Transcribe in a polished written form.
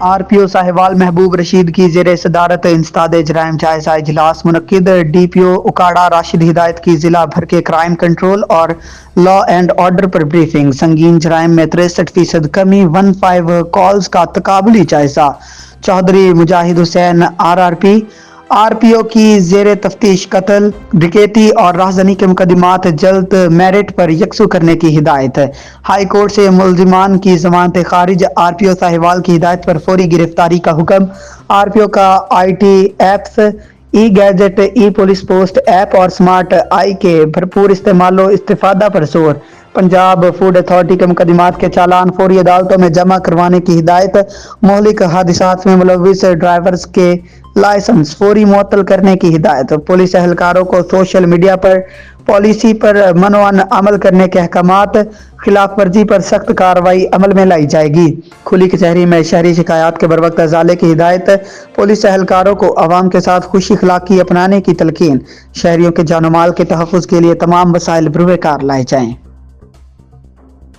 R P او صاحبال محبوب رشید کی زیر صدارت انسداد جرائم جائزہ اجلاس منعقد۔ ڈی پی او اکاڑہ راشد ہدایت کی ضلع بھر کے کرائم کنٹرول اور law and order per briefing. سنگین جرائم میں 63% کمی، 15 کالز کا تقابلی جائزہ۔ چودھری مجاہد حسین آر پی او کی زیر تفتیش قتل، ڈکیتی اور راہزنی کے مقدمات جلد میرٹ پر یکسو کرنے کی ہدایت۔ ہائی کورٹ سے ملزمان کی ضمانت خارج، آر پی او صاحبال کی ہدایت پر فوری گرفتاری کا حکم۔ آر پی او کا I T apps, E gadget, E police post app اور سمارٹ آئی کے بھرپور استعمال و استفادہ پر زور۔ پنجاب فوڈ اتھارٹی کے مقدمات کے چالان فوری عدالتوں میں جمع کروانے کی ہدایت۔ مہلک حادثات میں ملوث ڈرائیورز کے لائسنس فوری معطل کرنے کی ہدایت۔ پولیس اہلکاروں کو سوشل میڈیا پر پالیسی پر منوعن عمل کرنے کے احکامات۔ خلاف ورزی پر سخت کارروائی عمل میں لائی جائے گی۔ کھلی کچہری میں شہری شکایات کے بروقت ازالے کی ہدایت۔ پولیس اہلکاروں کو عوام کے ساتھ خوش اخلاقی اپنانے کی تلقین۔ شہریوں کے جان و مال کے تحفظ کے لیے تمام وسائل بروئے کار لائے جائیں۔